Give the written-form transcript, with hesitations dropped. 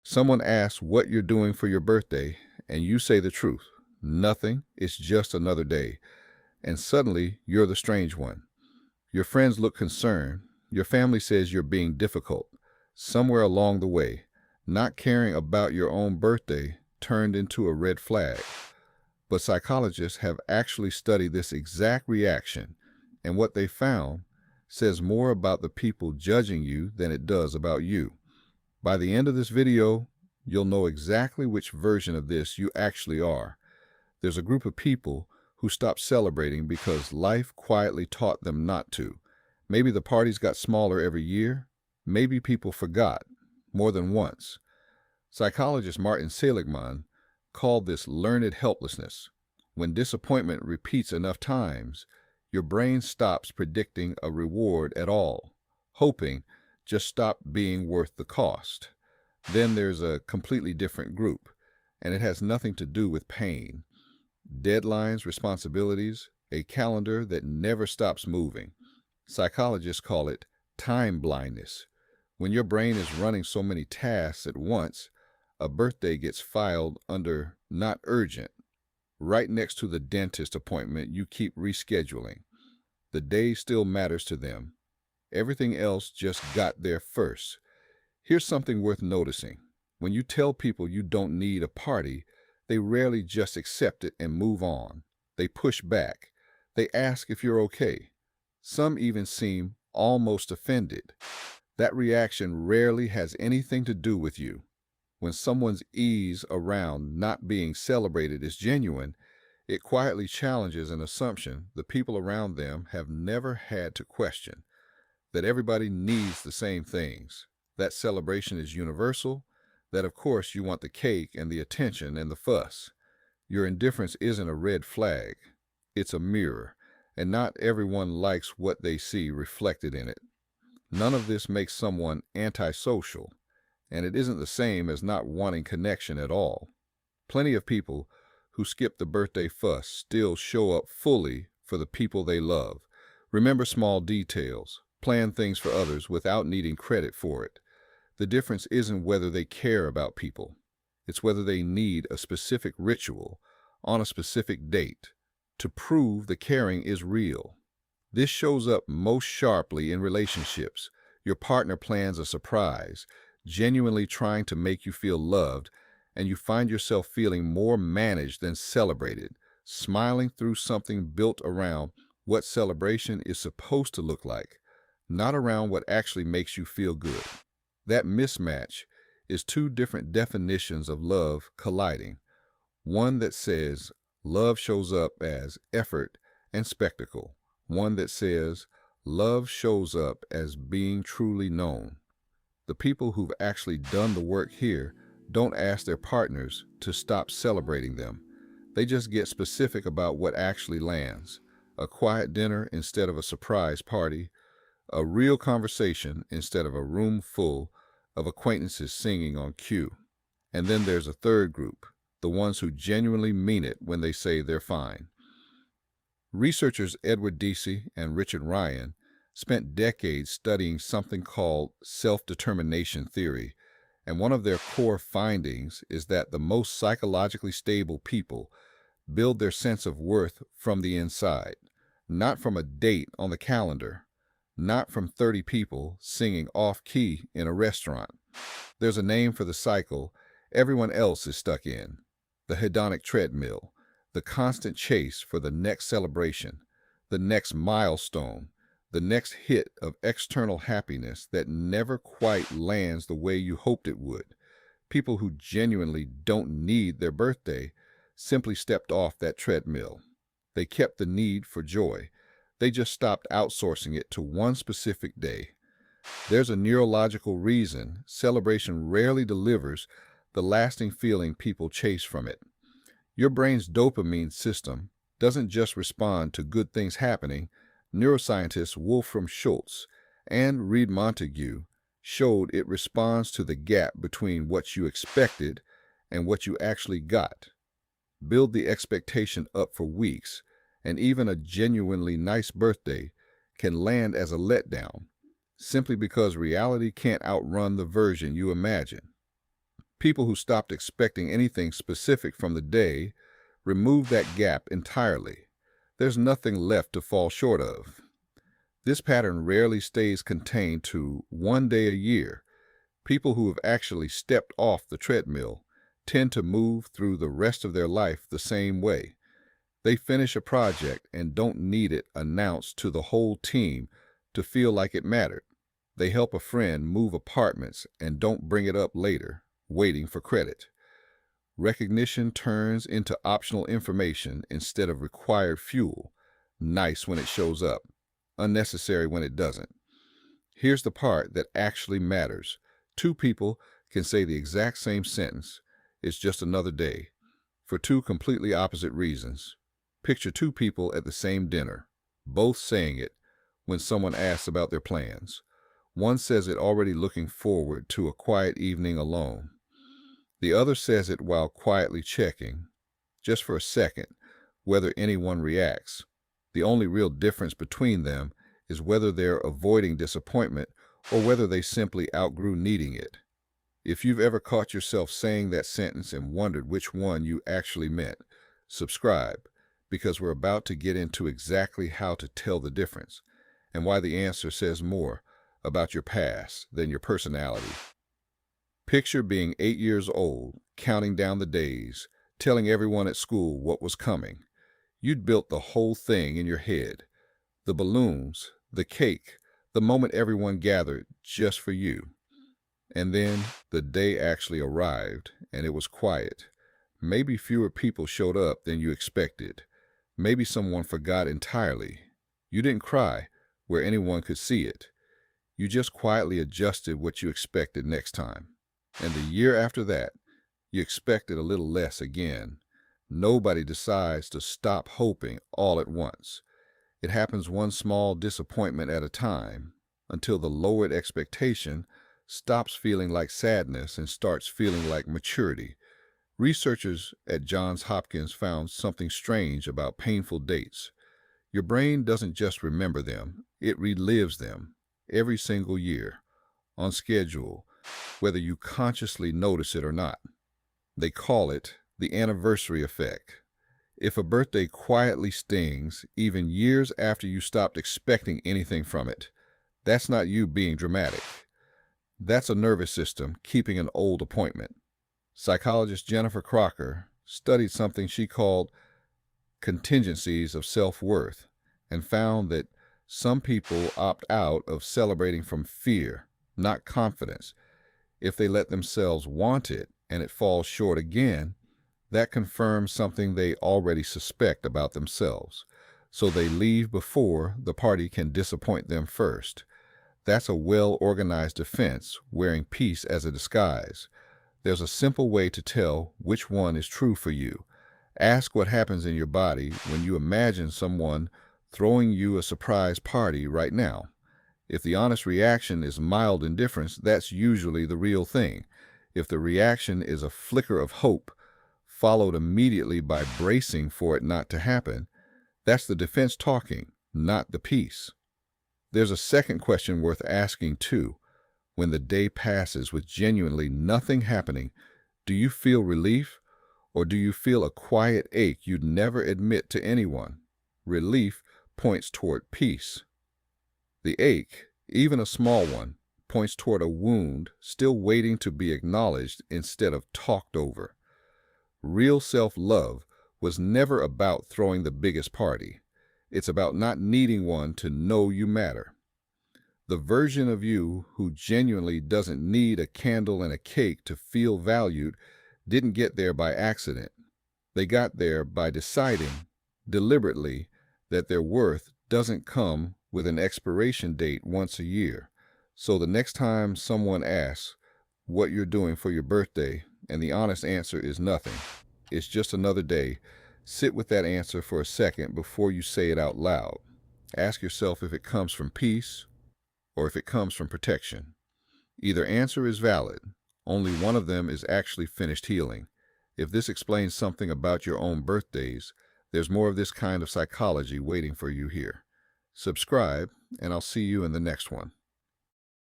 Someone asks what you're doing for your birthday, and you say the truth. Nothing, it's just another day. And suddenly, you're the strange one. Your friends look concerned. Your family says you're being difficult. Somewhere along the way, not caring about your own birthday turned into a red flag. But psychologists have actually studied this exact reaction, and what they found says more about the people judging you than it does about you. By the end of this video, you'll know exactly which version of this you actually are. There's a group of people who stopped celebrating because life quietly taught them not to. Maybe the parties got smaller every year. Maybe people forgot more than once. Psychologist Martin Seligman called this learned helplessness. When disappointment repeats enough times, your brain stops predicting a reward at all. Hoping just stopped being worth the cost. Then there's a completely different group, and it has nothing to do with pain. Deadlines, responsibilities, a calendar that never stops moving. Psychologists call it time blindness. When your brain is running so many tasks at once, a birthday gets filed under not urgent, right next to the dentist appointment you keep rescheduling. The day still matters to them. Everything else just got there first. Here's something worth noticing. When you tell people you don't need a party, they rarely just accept it and move on. They push back. They ask if you're okay. Some even seem almost offended. That reaction rarely has anything to do with you. When someone's ease around not being celebrated is genuine, it quietly challenges an assumption the people around them have never had to question. That everybody needs the same things, that celebration is universal, that of course you want the cake and the attention and the fuss. Your indifference isn't a red flag, it's a mirror, and not everyone likes what they see reflected in it. None of this makes someone antisocial, and it isn't the same as not wanting connection at all. Plenty of people who skip the birthday fuss still show up fully for the people they love. Remember small details. Plan things for others without needing credit for it. The difference isn't whether they care about people. It's whether they need a specific ritual on a specific date to prove the caring is real. This shows up most sharply in relationships. Your partner plans a surprise, genuinely trying to make you feel loved, and you find yourself feeling more managed than celebrated, smiling through something built around what celebration is supposed to look like, not around what actually makes you feel good. That mismatch is two different definitions of love colliding. One that says love shows up as effort and spectacle. One that says love shows up as being truly known. The people who've actually done the work here don't ask their partners to stop celebrating them. They just get specific about what actually lands. A quiet dinner instead of a surprise party. A real conversation instead of a room full of acquaintances singing on cue. And then there's a third group, the ones who genuinely mean it when they say they're fine. Researchers Edward Deci and Richard Ryan spent decades studying something called self-determination theory, and one of their core findings is that the most psychologically stable people build their sense of worth from the inside, not from a date on the calendar, not from 30 people singing off-key in a restaurant. There's a name for the cycle everyone else is stuck in, the hedonic treadmill, the constant chase for the next celebration, the next milestone, the next hit of external happiness that never quite lands the way you hoped it would. People who genuinely don't need their birthday simply stepped off that treadmill. They kept the need for joy. They just stopped outsourcing it to one specific day. There's a neurological reason celebration rarely delivers the lasting feeling people chase from it. Your brain's dopamine system doesn't just respond to good things happening. Neuroscientists Wolfram Schultz and Reed Montague showed it responds to the gap between what you expected and what you actually got. Build the expectation up for weeks, and even a genuinely nice birthday can land as a letdown, simply because reality can't outrun the version you imagine. People who stopped expecting anything specific from the day remove that gap entirely. There's nothing left to fall short of. This pattern rarely stays contained to one day a year. People who have actually stepped off the treadmill tend to move through the rest of their life the same way. They finish a project and don't need it announced to the whole team to feel like it mattered. They help a friend move apartments and don't bring it up later, waiting for credit. Recognition turns into optional information instead of required fuel. Nice when it shows up, unnecessary when it doesn't. Here's the part that actually matters. Two people can say the exact same sentence, "It's just another day," for two completely opposite reasons. Picture two people at the same dinner, both saying it when someone asks about their plans. One says it already looking forward to a quiet evening alone. The other says it while quietly checking, just for a second, whether anyone reacts. The only real difference between them is whether they're avoiding disappointment or whether they simply outgrew needing it. If you've ever caught yourself saying that sentence and wondered which one you actually meant, subscribe, because we're about to get into exactly how to tell the difference and why the answer says more about your past than your personality. Picture being 8 years old, counting down the days, telling everyone at school what was coming. You'd built the whole thing in your head. The balloons, the cake, the moment everyone gathered just for you. And then the day actually arrived, and it was quiet. Maybe fewer people showed up than you expected. Maybe someone forgot entirely. You didn't cry where anyone could see it. You just quietly adjusted what you expected next time. And the year after that, you expected a little less again. Nobody decides to stop hoping all at once. It happens one small disappointment at a time, until the lowered expectation stops feeling like sadness and starts feeling like maturity. Researchers at Johns Hopkins found something strange about painful dates. Your brain doesn't just remember them, it relives them every single year, on schedule, whether you consciously notice it or not. They call it the anniversary effect. If a birthday quietly stings, even years after you stopped expecting anything from it, that's not you being dramatic. That's a nervous system keeping an old appointment. Psychologist Jennifer Crocker studied something she called contingencies of self-worth and found that some people opt out of celebrating from fear, not confidence. If they let themselves want it and it falls short again, that confirms something they already suspect about themselves. So they leave before the party can disappoint them first. That's a well-organized defense, wearing peace as a disguise. There's a simple way to tell which one is true for you. Ask what happens in your body when you imagine someone throwing you a surprise party right now. If the honest reaction is mild indifference, that's usually the real thing. If the reaction is a flicker of hope, followed immediately by bracing for it not to happen, that's the defense talking, not the peace. There's a second question worth asking too. When the day passes with genuinely nothing happening, do you feel relief, or do you feel a quiet ache you'd never admit to anyone? Relief points toward peace. The ache, even a small one, points toward a wound still waiting to be acknowledged instead of talked over. Real self-love was never about throwing the biggest party. It's about not needing one to know you matter. The version of you who genuinely doesn't need a candle and a cake to feel valued didn't get there by accident. They got there by deciding, deliberately, that their worth doesn't come with an expiration date once a year. So the next time someone asks what you're doing for your birthday, and the honest answer is nothing, it's just another day, sit with that answer for a second before you say it out loud. Ask yourself if it comes from peace or if it comes from protection. Either answer is valid. Only one of them is actually finished healing. If this explains something about your own birthdays, there's more of this kind of psychology waiting for you here. Subscribe, and I'll see you in the next one.